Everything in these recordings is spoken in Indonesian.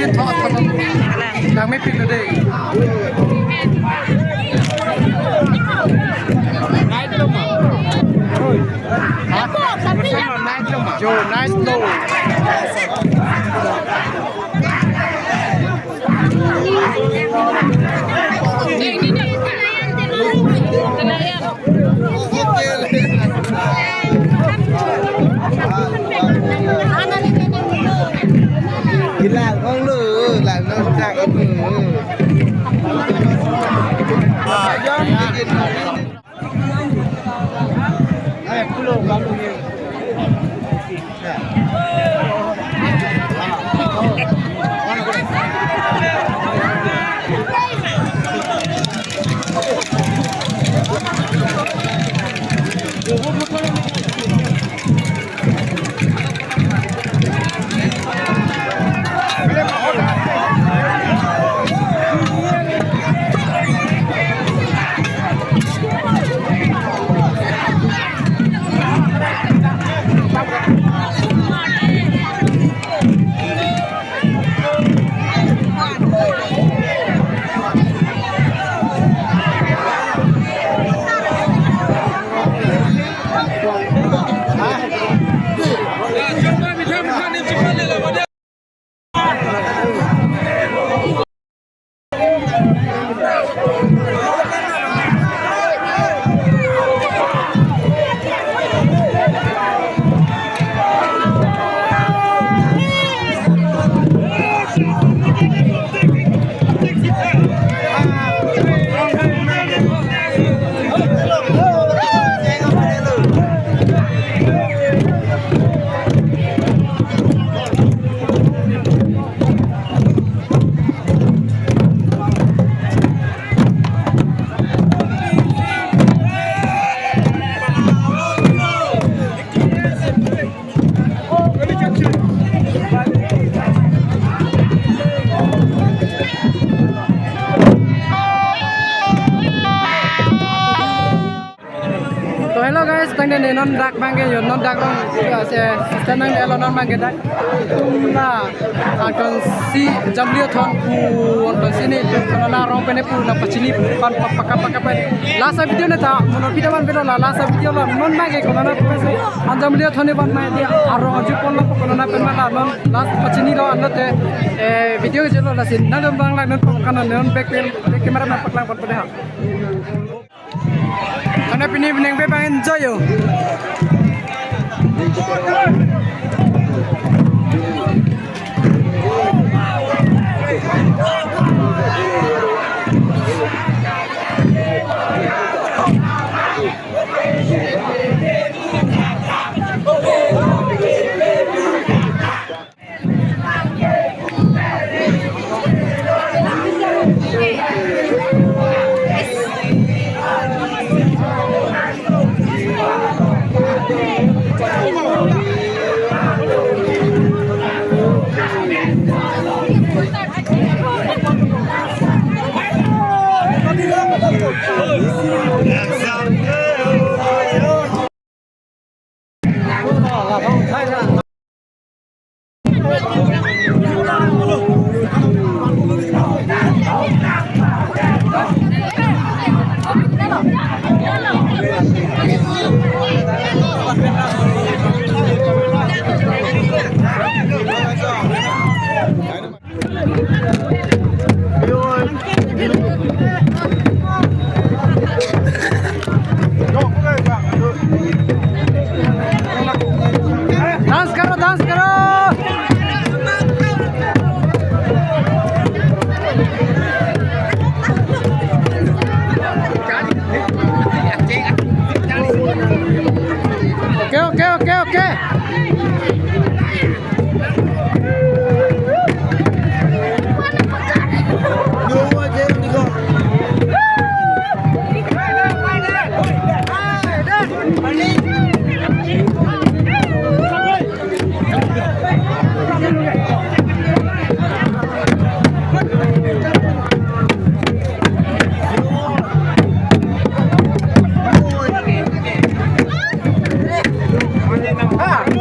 เรียนทอดคนดังไม่ปิดเลยนายลงมาฮะนายลงมาโจนายโตlàm con lừa làm nó ra con lừa này cứ lừa lắm luôn nhiều Hello guys, tangga ni non dak bangke yo non dak rong se senang elo non bangke dak na akan si jamlio thon pu on sini na rong pene pu na pachini pan paka pen last video na ta mono video ban video la last video la non bangke ko na pese an jamlio thoni ban mai dia aro aju pon la ko na pen la non last pachini lo an te video jelo la sin na dom bang la non kan non back camera na paklang pon pede ha Ana pining be bang enjoy yo. Dance karo. Okay. Ah!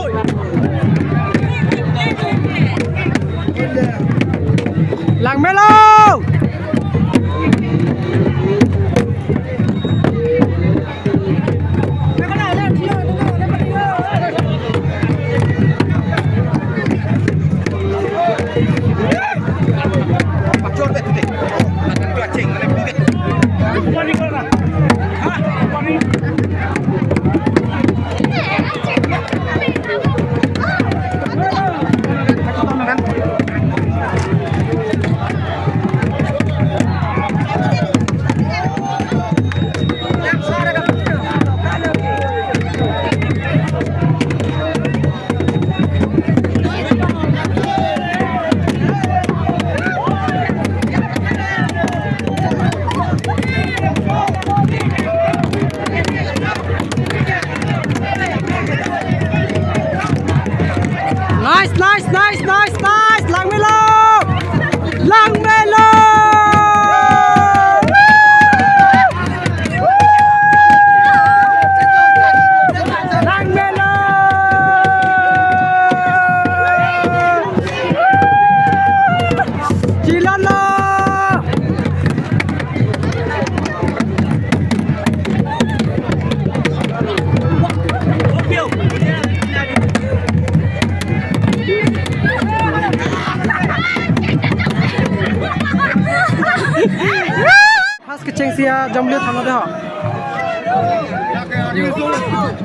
jamliat thano de ha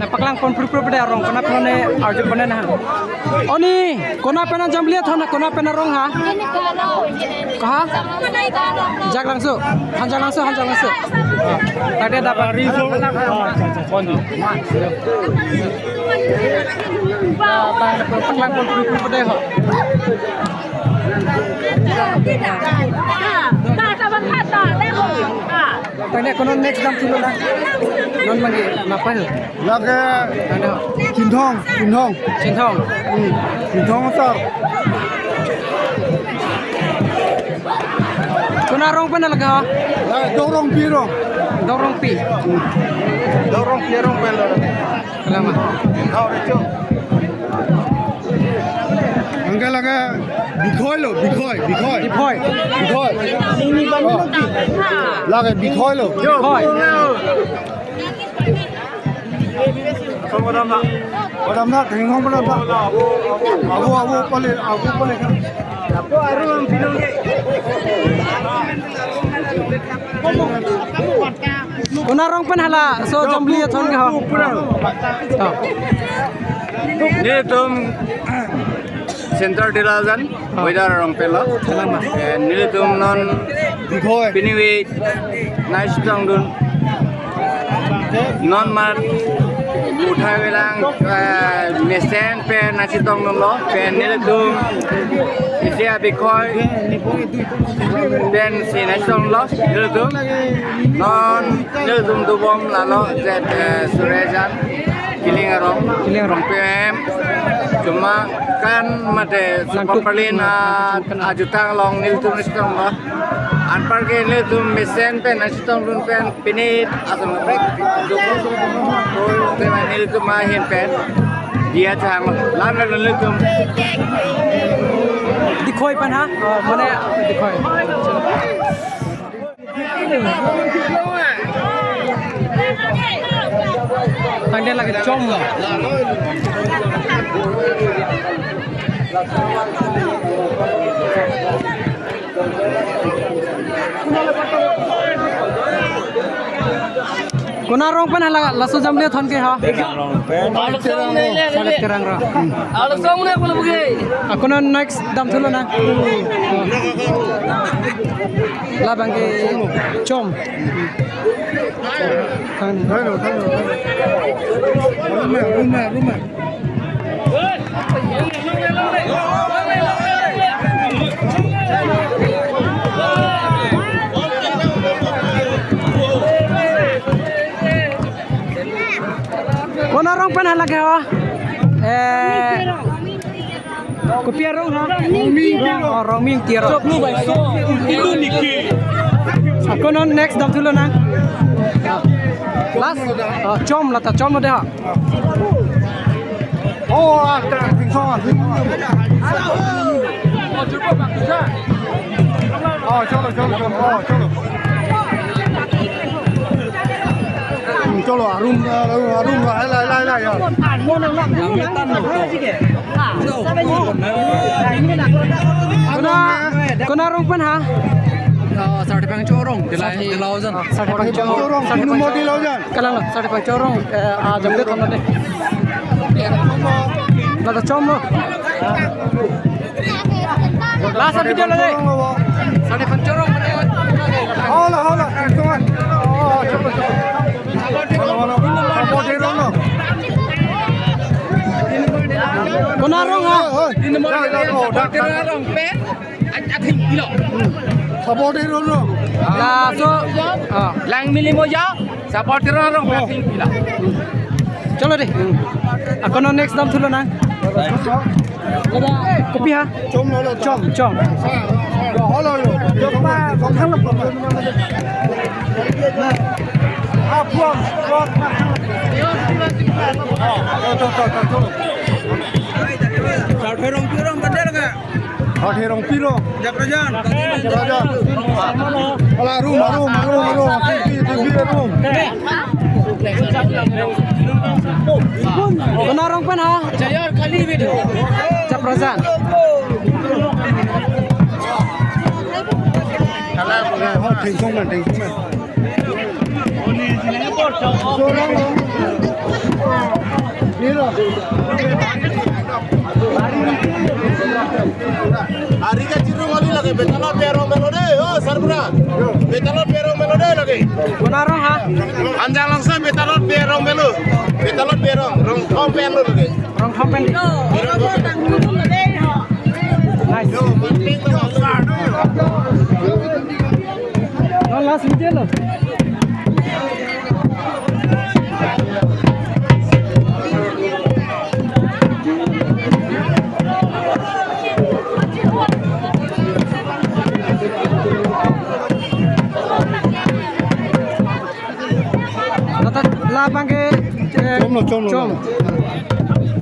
na paklang kon pru pru de rong kona pone arju pone na oni kona pena jamliat thana kona pena rong ha kaha jak langsung hanjang langsung tadi ada apa paklang kon pru pru de ha Tanya kono next dam tulo na non magi napal lagi tanda cintong cintong sar kuna rong pa nalaga ha dorong pi rong pelo kalama angka lagi bikoi lagi bikoi lo boy Padam nak tengok padam nak. Aku boleh kan. Aku arum pinong ke. kuna rong pa hala so jambli thon ga ha Ni tum center dilajan weather rong pelo ni tum non Bikoi. piniwi nice tong dun non mat uthai welang mesen pe nasi tong dun lo pe ni tum isia bikoi ben si nasi tong lo ni tum non ni tum du bom la lo jet surejan kiling rong PM cuma kan mate superlin ajutang long nil tum nistong lo anpar ke nil tum mesen pen nistong dun pen pinit asam pek te nil tum ma hin pen dia chang lam la nil tum dikhoi pan ha mane dikhoi tanda lagi chom kuna rong pan hala laso jamle thon ke ha salat kerang ra Alas kamu nak boleh pergi. kuna next dam thulo na la bange chom kan Rumah. kuna rong pan hala ke ha kopi rong ha rong ming tiro kuna next dam thulo na last chom la ta chom de ha Oh, ada pingsan. Oh, cholo. Cholo, arum, lai ya. kuna rong pan ha Sate pang corong, dilaujan. sate pang Chorong, minum mau di laujan. kalang sate pang chorong jamle thon de la ta chom lo last video le sate pang chorong Hola, pingsan. Oh, cholo. Apa di rono? kuna rong ha Apa di rono? la so lang mili mo ya support rong pating pila chalo de kuna next dam thulo na kopi ha Chom lo. chom Hola yo. Jompa, kang lo. Puang. Sate rong piro. Japrajan. Ala room. kuna rong pan ha jayar kali video chaprajan Thành công mà. Hari ka jirung kali lagi, betalot perong melode, oh sarbra, betalot perong melode lagi. Kunarong ha. Anjang langsung betalot perong melu, betalot perong, rong kom melu lagi. Rong thompen. Nice. No last video lo. Lapang ke com.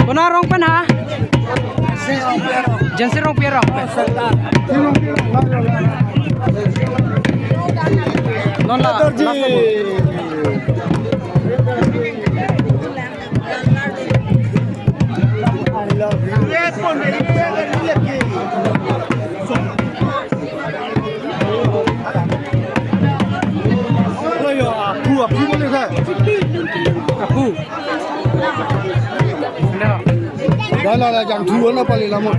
Kuna rong pen ha? Jensi rong piero. Non la. Aku boleh tak? Aku. Dah lah jam 2 lah paling lama.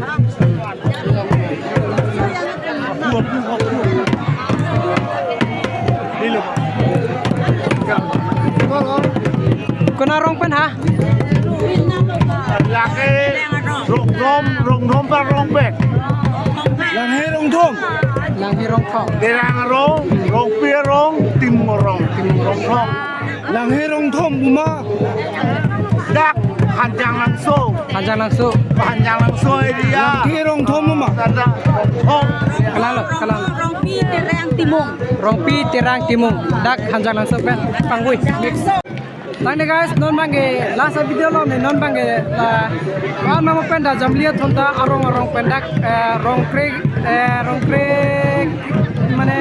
Kuna rong pen ha? Laki rong rom par rong bek, Yang hai rong thom. Lang hi rong khong. derang rong pierong, tim rong thom. Yang hai rong thom buma. Dak panjang langsung Panjang langsung. dia. Hai rong thom buma. Ada thom. Kalalo. Rong pi terang timung. Rong pi tirang timung. Dak panjang langsung pen. Pangui. Mix. Tanya guys, non bangge last video lo nih non bangge la kan nama penda jamlia thonta arong pendak rong krek mane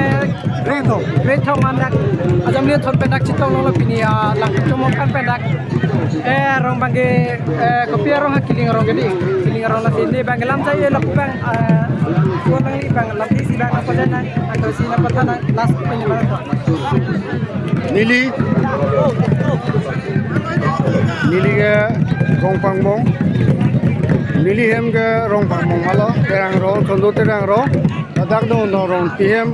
reto mandak jamlia thon pendak citong lo pini lang cuma kan pendak rong bangge kopi rong kiling rong gedi kiling rong nasi ini bangge lam saya lapang suara ini bangge lam si bang apa jana atau si apa tanah last penyebaran Nili ke rong pangbong. Nili hem ke rong pangbong malo. Terang rong, contoh terang rong. Tadak dong rong PM.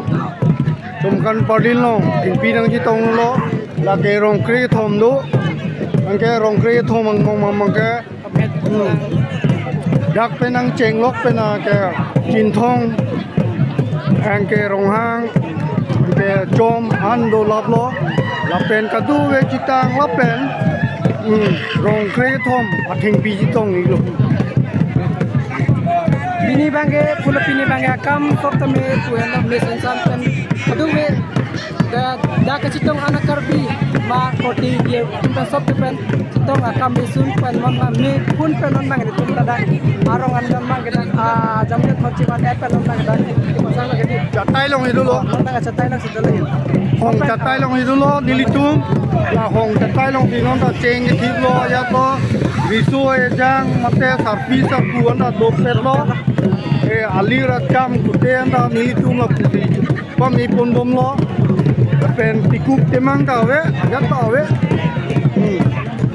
Tumkan padil lo. Timpi nang jitong lo. Lagi rong kri thom do. Angke rong kri thom mang ke. Dak penang cenglok pena ke jintong. Angke rong hang. Angke jom ando laplo. Lapen kadu we citang lapen rong kre thom athing pi jitong ni lo Bini bangge pula bini bangge kam sokta me puena mesin santen adu me da kacitong anak karbi ma koti dia kita sokta pen citong akam mesun pen mama me pun pen non bangge tu tada arong andan bangge jamnya khotchi ma da pen non bangge da masala gedi chatai long hidu lo nanda chatai nak sedal lagi hong chatai long hidu lo nilitum la hong chatai long dinon ta cheng ki thip lo ya to visu e jang mate sarpi sa puan da do per lo e ali ra kam kuten da nilitum la puti pam ni pon bom lo pen tikuk temang ka we ya ta we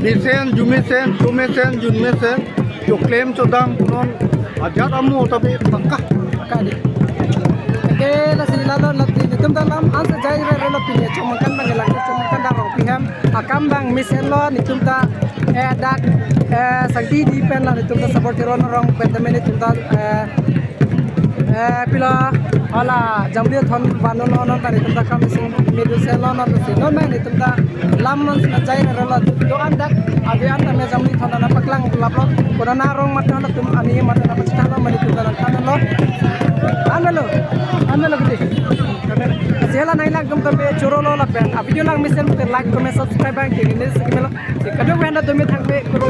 Nisen, jumesen, junmesen, jo claim chodang non ajat amu tapi pakka. kadi ke la sila lo la tum dalam ansa jai re lo pinye chomakan bangge la chomakan da rong piham akam bang misen lo ni tum ta dak sakti di pen la ni tum ta support ron rong pen da meni tum ta pila ala jamlia thon banon non ta ni tum ta kam misen medu se lo non se non ni tum ta lam non jai re lo do andak abi anda me jamli thon na paklang laplo korana rong mata la tum ani mata na pachta lo mani tum ta kan lo Amelo gede. Sela naik lang tum tambe choro lo la pen. Video lang misen like comment subscribe bang kini ni sikimelo. Kadang wenda tum thangbe kuro.